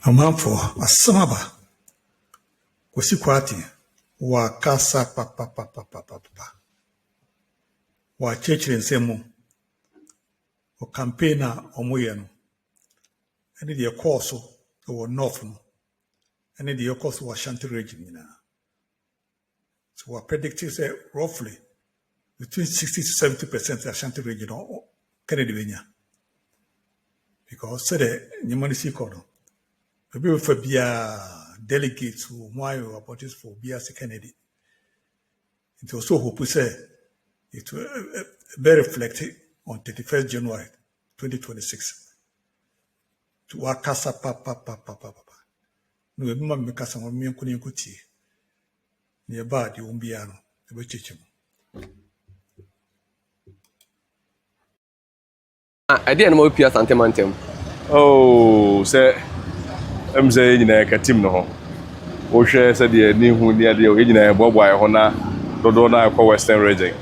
A man for a samaba. Kwasikwati wa kasa papa. Wa church nsemu. O campaigner omoyeno. And the course or north. And the course was Ashanti Region. So our predicting say roughly between 60 to 70% Ashanti Region or Kennedy Agyapong. Because said the money see corner. Maybe for be delegates who why about this for be Kennedy. It was so hope say it will be reflected on 31st January 2026. To wakasa papa. No remember me kasa mo me nkuni nkuti. Ne ba di umbia no e be chichim. I didn't know if you Asante Mantem. Oh, say I'm saying in a team no. O share said the new who near the original Boboy Hona, Dodona Western Region.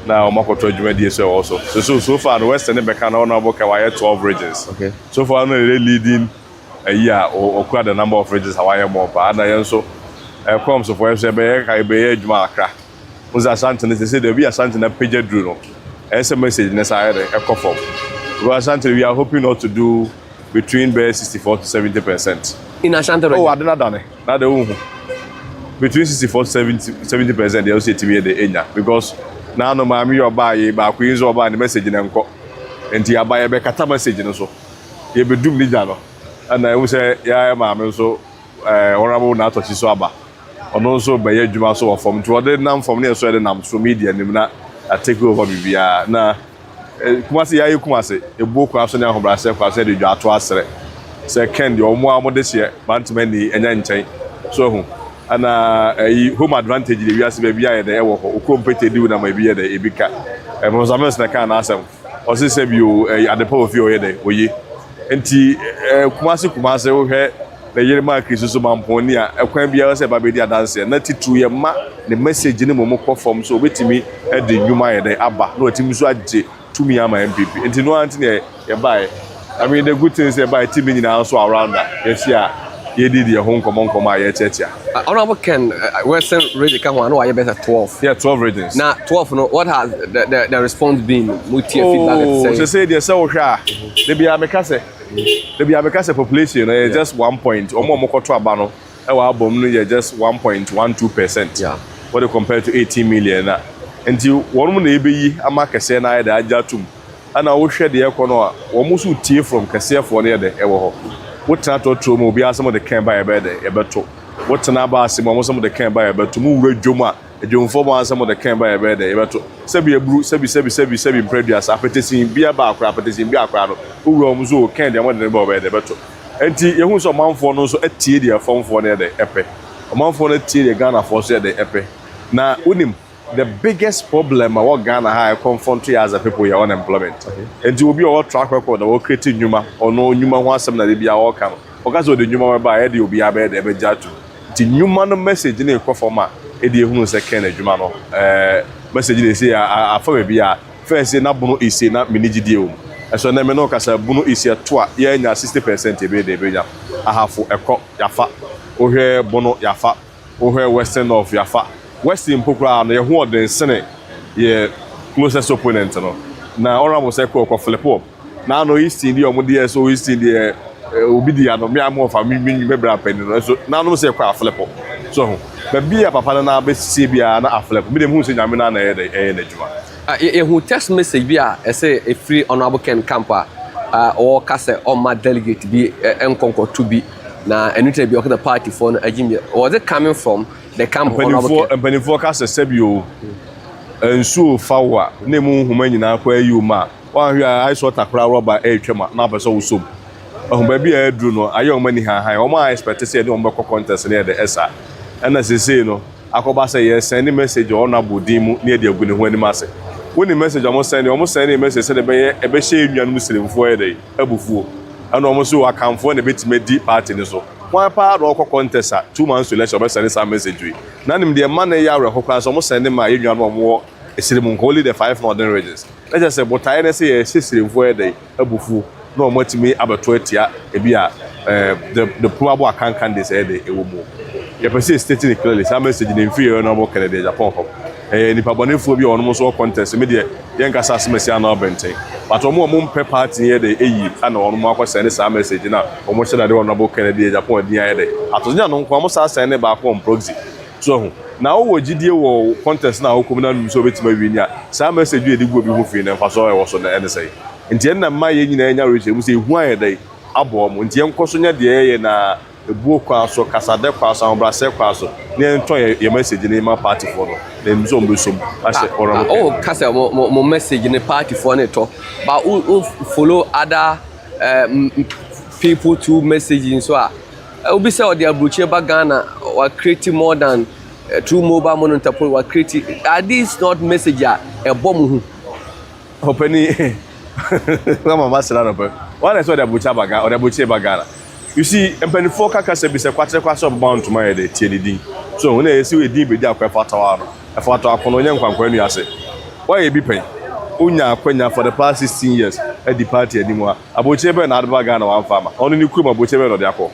Now Mako Tojume also. So far the Western Becana on Kawaya 12 regions. Okay. So far I'm really leading a year or quite a number of regions Hawaii more. And I also comes of where I be Marka. Was Ashanti, they say there be Ashanti na page Druno. As a message necessary a conform. Ashanti, we are hoping not to do between 64 to 70%. In Ashanti Region? Oh, I didn't done it. Not the one. Between 64 to 70%, they also to be the area because now no mammy or buy back queens or buy the message in Uncle. And you buy a better message in also. You be doing the and I will say, yeah, mammy, so honorable not to Chiswaba. And also by a Juma so from to other name from near Sweden, from media, and I take over Bibia. Now, Kumasi, ya Kumasi, a book of Sonia Hobrasa, I said, you are to us. Say, Ken, your more this year, Bantamani, and then so. And home advantage we are baby there who compete do na maybe there ebika e mo zames na kan asem o se say you at the power of your there oyi enti kumase wo hwe na yere ma kristo so mamponi a ekwan bia se ba be dia dance na titu ye ma the message ni mo ko form so obetimi e de nwuma ye there aba na otimi so agye tumi ama MPP enti no anti ne ye buy I mean the good things ye buy team nyina also around that yes yeah. You did your home common church. Honorable Ken, Western Region can one or better 12. Yeah, 12 regions. Now 12. No, what has the response been? Oh, they say they're so shy. They be Amekase population just 1 point. Or more to Abano. Our album just 1.12%. Yeah. What they compare to 18 million. Until one may be Amakase na the Ajatum. And I will share the economy. Almost would tear from Cassia for near the Ewo. What not to move some of the can buy a bed, a better. What's an abba, some of the can buy a bed to move with Juma, a Jum for some of the can buy a bed, a better. Sebi a brute, sebi previous, appetizing beer bar, appetizing beer crowd, who roams who can't want the bob a better. And you who's a month for no so a tear phone for near the epic. A month for a tear Ghana for said the epic. Now, Unim. The biggest problem about Ghana high confront as a people your unemployment. Okay. And you will be our track record that will create Numa or no Numa wants some that they be our come. Because of the Numa by Eddie will be a bed ever judge. The Numa message in a conforma, Eddie who second a Jumano message they say I for be a first say Nabuno is say not miniji deal. And so Nemeno Casa Buno is a tour, yeah, 60% a bed they I have for a crop Yafa, O'Hare Bono Yafa, O'Hare Western of Yafa. Western Pokra, the who the Senate, yeah, closest opponent. Now, Honorable Seko of flip up. Now, no East India, Modia, so East India, Obidia, no mere more for me, maybe a penny. So now, no say flip up. So, but be a papa na best CBA and a flip. Be the moon in Yamina and Ejuma. Who text message be a say a free Honorable Ken Camper or Cassa or my delegate be Nkonko to be now, and it be the party for a Jimmy. Was it coming from? The camp and forecast a Sebio and so far, name who many now where you ma. One here I saw a crowd by a chema, now so soon. Oh, maybe I do know. I young many high, or my expect to see a number contest near the SR. And as they say, no, I say yes, send a message or Nabu Dimu near the Ogun when the mass. When the message almost send a message said a Beshe young Muslim for a day, a buffo, and almost so I come for a bit made deep part in the so. One part of contest 2 months to let your send some message. None of the money you are almost sending my union more a ceremony, only the 5 northern regions. Let's just say, but I say a system for a day, a buffo, no much me about 20 the probable account candidates a woman. The person stating clearly some message in inferior normal Kennedy Agyapong. Nipa bɔnefoɔ bi almost all contest me de yɛn kasa asɛmɛsi ana ɔbɛnten but ɔmo mpɛ party yɛ de eyi ana ɔno mo akɔ send saa message na ɔmo hyɛ na de Honorable Kennedy Agyapong din ayɛ de atonya no nko ɔmo saa send ne baako on proxy so ho na wo gidie wɔ contest na wo na num so betima wi ni a saa message yɛ de gu obi ho fi na mfa so ɛwɔ so na ɛne sɛ nti ɛn na ma yɛ nyina nya reach mu sɛ ehu ayɛ de abɔ ɔmo nti yɛn kɔ so nya de yɛ na ebuo kwa so kasade kwa so obrase kwa so ne nto ye message ne ma party for no na mzo mbesom ase ora oh kasa mo message ne party for ne to but who follow other people to messaging so obi say o dey abroach ba Ghana or create more than through mobile money interpol or create are these not message a bomb hu openi mama masala no one is what dey abroach ba Ghana or dey abroach ba Ghana. You see, empenifo kaka se bi se kwatre bound to my de tie ne din. So when you see we din be di akwa fatawa no. E fatawa kono nya nkwankwa nu ase. Why e bi pen? Unya akwanya for the past 16 years at the party anymore. Aboche be na adba Ghana wan farmer. Onu ni kuma aboche be no de akọ.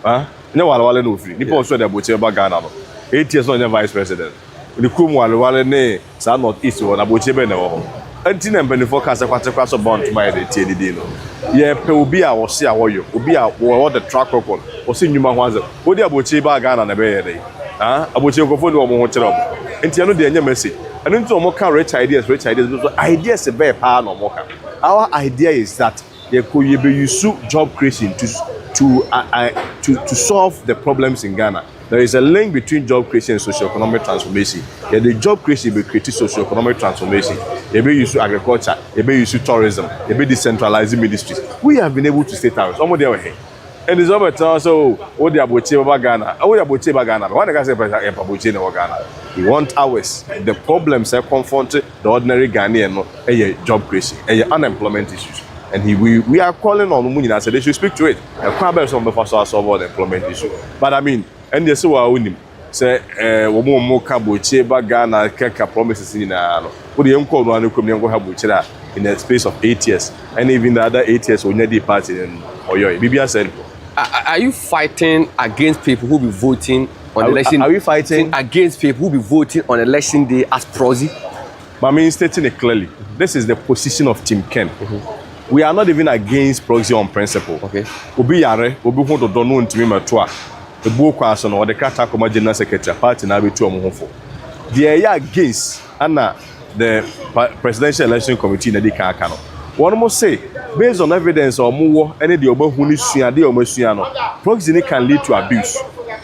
Ah? Nya wale no free. Nipa so de aboche be Ghana no. 8 years no nya vice president. Ni kuma wale ne sa north east wo na aboche be na wo. Anti na empenifo kasa kwatre bound to my de tie ne din no. Ye pe obi a wo se a wo yo obi a wo the track record wo se nyuma ho aze wo di abochi ba Ghana na be ye dey abochi nkofo ni wo mo ho kire obo enti eno de enye message eno nti wo ka rich ideas so ideas be pa na wo ka our idea is that ye be use job creation to solve the problems in Ghana. There is a link between job creation and socio-economic transformation. Yeah, the job creation will create socio-economic transformation. They may use agriculture, they may use tourism, they may decentralizing ministries. We have been able to state ours. Almost there way. And it's over to so what the aboche ba Ghana. What the aboche ba Ghana. What the guy say aboche na Ghana. We want ours. The problems that confront the ordinary Ghanaian no job creation, unemployment issues. And we are calling on Munina and said they should speak to it. And quite better some of us are solve the employment issue. But I mean, and they say wa unim say wo mo ka boche ba Ghana keka promises ni na no wo de enko no an kom enko ha boche da in the space of 8 years and even the other 8 years onya di party in oyo bibia said are you fighting against people who be voting on election? Are we fighting against people who be voting on election day as proxy? But I mean stating it clearly, this is the position of Team Ken. We are not even against proxy on principle. Okay. Obi yare obi ho do no ntimi mato the book was on the Kata Koma General Secretary Party na be 2 omo. The against Anna the Presidential Election Committee na di kan aka no. One must say based on evidence or more any the obahu ni suade o masua no proxy can lead to abuse.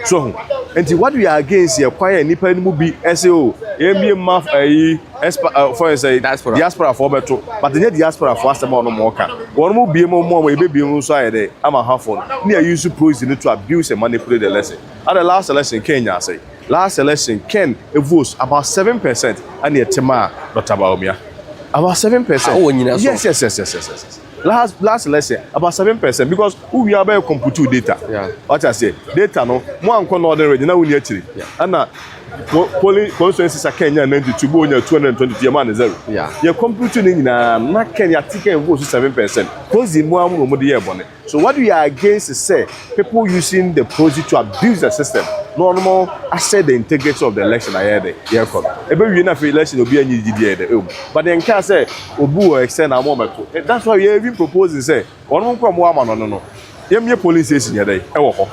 So and what we are against here kwaya nipa ni mu bi say oh emi maf for say diaspora for beto but the diaspora for asem on mo ka one mu bi mo e be bi mu so ayede ama hafon na use proxy to abuse and manipulate the election. At the last election Kenya say last election Ken votes about 7% and the tema Dr. Baumia about 7%. Yes. Last election about 7% because we are about computer data. Yeah. What I say data no mo anko no order ready na we actually. And na polling constituencies are Kenya 92 go 222 man 0. Yeah. Your computer na Kenya ticket votes 7%. Cause the more mo dey bone. So what we are against is say people using the proxy to abuse the system. Normal assess the integrity of the election ahead there come. Ebe we na for election obi anyi didi there. But then can say obu extend am moment. That's why we even proposing say one mo kwa mo ama no. Yemye police station here dey e wo ho.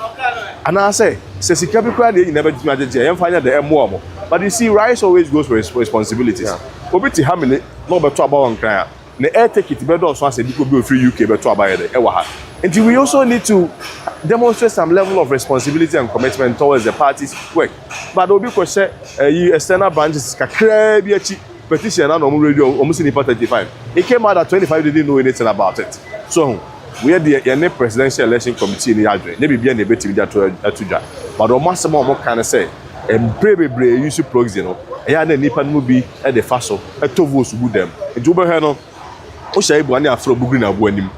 And I say sika bi kwa dey you never do agent here. Yemfa nya the emo. But you see rights always goes with responsibilities. Obi ti hamile no beto aba won kran. Na air take it better so say biko bi ofri UK beto aba here e wo ha. And we also need to demonstrate some level of responsibility and commitment towards the party's work. But obi ko say external branches kakra bi achi petition na no radio almost in 35. It came out that 25 didn't know anything about it. So we had the presidential election committee in Yadre. Maybe be an debate that to but o masemo mo kan say emprebebre use proxy no. E ya na nipa no bi e de fa so e to vote bu dem. Nti wo be he no o shay bu ani afro bugri na bu anim.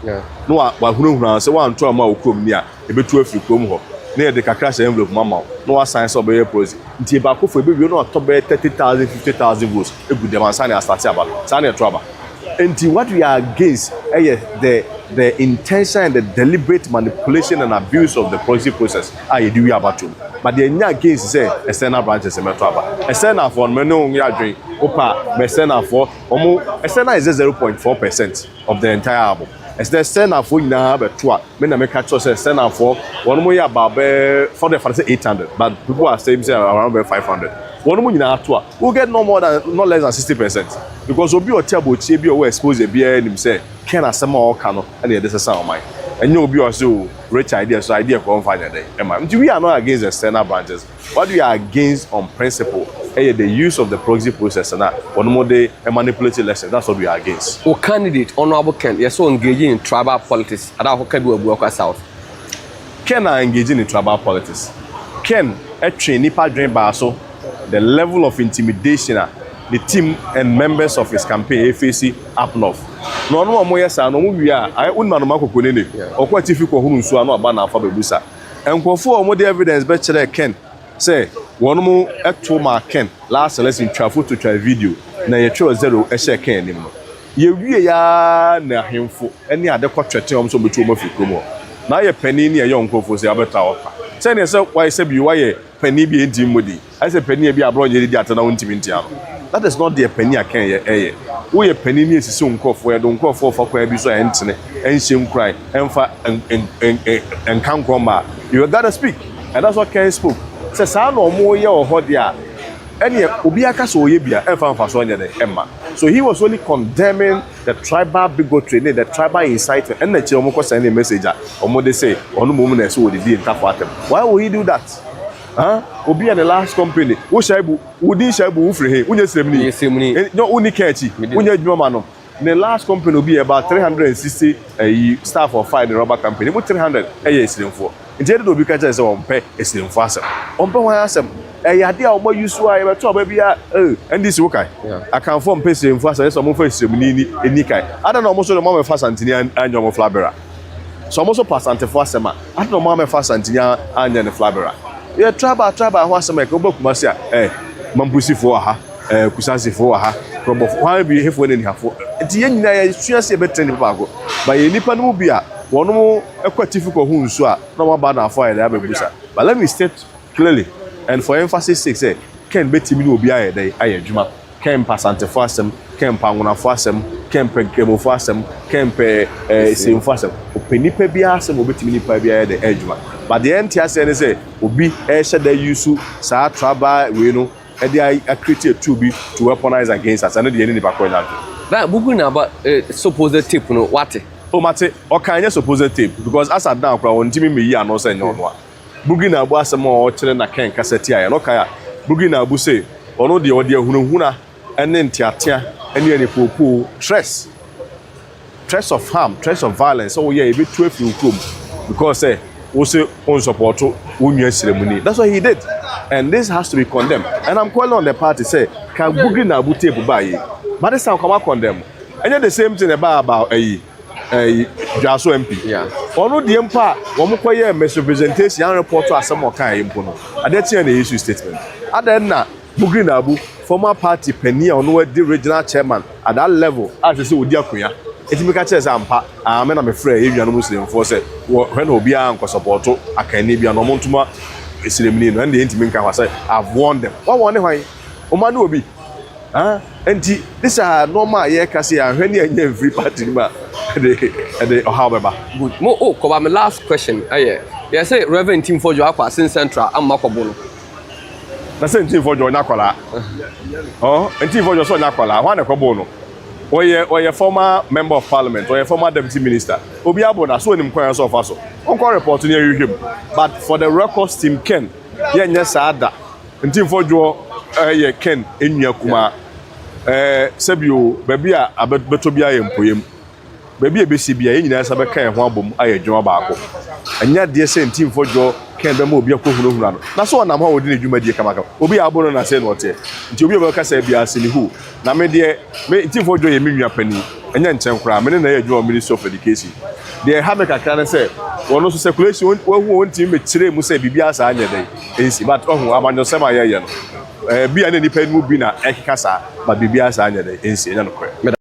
No wa hunahuna say wa nto ama okrom ni a e betu afri krom ho. Na e de kakra shay envelope mama. No wa sign so be proxy. Nti ba ko fo e be wi no to be 30,000 50,000 votes. E bu dem ansa na start aba. Sa na e to aba. And what we are against the intention and the deliberate manipulation and abuse of the proxy process. I do about you. But the against say external branches in Metroaba. External for Meno Yadri, Opa, External for External is 0.4% of the entire album. As the external for now, but two, men make a choice external for one more about for the 800, but people are saying around 500. One more in our tour, we'll get no less than 60%. Because we'll be a terrible chibi or expose a beer and him say, can I some more canoe and this is sound mine. And you'll be also rich ideas, so idea for find a day. We are not against external branches. What we are against on principle, the use of the proxy process and that one more day a manipulative lesson. That's what we are against. O candidate, Honorable Ken, you're so engaging in tribal politics. I don't know how to South. Ken are engaging in tribal politics. Ken, a trainee padre basso. The level of intimidation the team and members of his campaign face up north. No more yes, I know we are. I wouldn't know Maco or quite difficult who so no about for Bebusa. And for more the evidence, better Ken say one more at Toma Ken last lesson travel to try video. Na you chose zero a share Ken him. You ya na him for any other quartet so between of you. Now you're penny near young for the other tower. Send yourself why say you are penny be in Timothy. I say penny be abroad yet at an intimate. That is not the penny I can we a penny is soon call for don't call for so and shame cry and can't come back. You gotta speak, and that's what Ken spoke. Says I no more or hot ya. And yet Ubiaka so yebia and found for Emma. So he was only condemning the tribal bigotry, the tribal incitement, and the Chilomoko send a message or more they say on the moment as would be in Tafatem. Why would he do that? Obi and the last company, who shall wouldn't shall be free him, no only catchy, when you're man. The last company will be about 360 staff or 5 in the rubber company, with 300 a year for. Instead of because on pay a slim faster. On pay a idea of what you saw, I told baby, and this okay. I can form pay in faster, some of us in Nikai. I don't know most of the moment fast and your flabera. So also pass anti-fasema. I don't know mamma fast and your flabera. Yeah, traba was a make a book, Marcia, Mampusi for her, Kusasi for her, from of why be here when in her for. At the end, I just a better than Pago. By a Nipan Mubia, one more a quite difficult who saw no about our fire, the Abusa. But let me state clearly, and for emphasis sake, say, Ken Betty will be a day, I Juma, Ken pass anti-fasem, Ken Panguna fasem, Ken Pekemo fasem, Ken pay same fasem, Penipe biasem, or Betty Pabia the Edgema. But the NTS say, will be a shed they use to Sa Traba, we know, and they are created to be to weaponize against us. I know the enemy back on that. That Buguna about supposed tip, no, what? Oh, Mate, or can you suppose tape? Because as I now crown, Jimmy me, I know say no one. Bugina was some more children that can cassetia and Okaya. Bugina Buse, or no the audio Huna, and then Tiatia, and any poo stress of harm, stress of violence. Oh, yeah, a bit 12 you come because also on support union ceremony. That's what he did, and this has to be condemned. And I'm calling on the party say, can Bugina Bute buy? But this time come out condemn. And then the same thing about Jaso MP. Yeah. Ono the empa, one more misrepresentation and report to some more kind impono. And that's the issue statement. And then na Buginabu, former party penny on the regional chairman at that level, as I say with Diakuya. It make a chance ampa. I'm afraid if you are Muslim for say when Obia and support I can be an omontuma ceremony and the intimate can say I've warned them. What one why? Omanu Obi. And this are normal year kasi when you free party the however good mo cover my last question yeah say Reverend Team for your Aqua Sin Central and Makobono. That's a team for your Nakola. Oh, and team for your son Nakola, one Kobono. Or your former member of parliament or your former deputy minister. Obiabona so him quite so far so. Uncle report near him. But for the records team Ken, yes ada. And team for your Ken in Yakuma. Sebio, baby, a betobia empoyem. Baby, a BCBA, in as a can one boom, I join back. And yet, dear same team for Joe can be more be a cool. That's one I'm holding you, my dear Kamaka. Obi abon and I said what it. To be able to say, be a silly who. Now, my dear, team for Joe, a million penny, and then 10 crime, and then I draw Minister of Education. They have a can say, one also circulation won't team with Chile, Musa, Bibias, and day. But oh, I'm on your semi. Be an independent movie na ekikasa but bibia sa anya de ensi enya no kwe.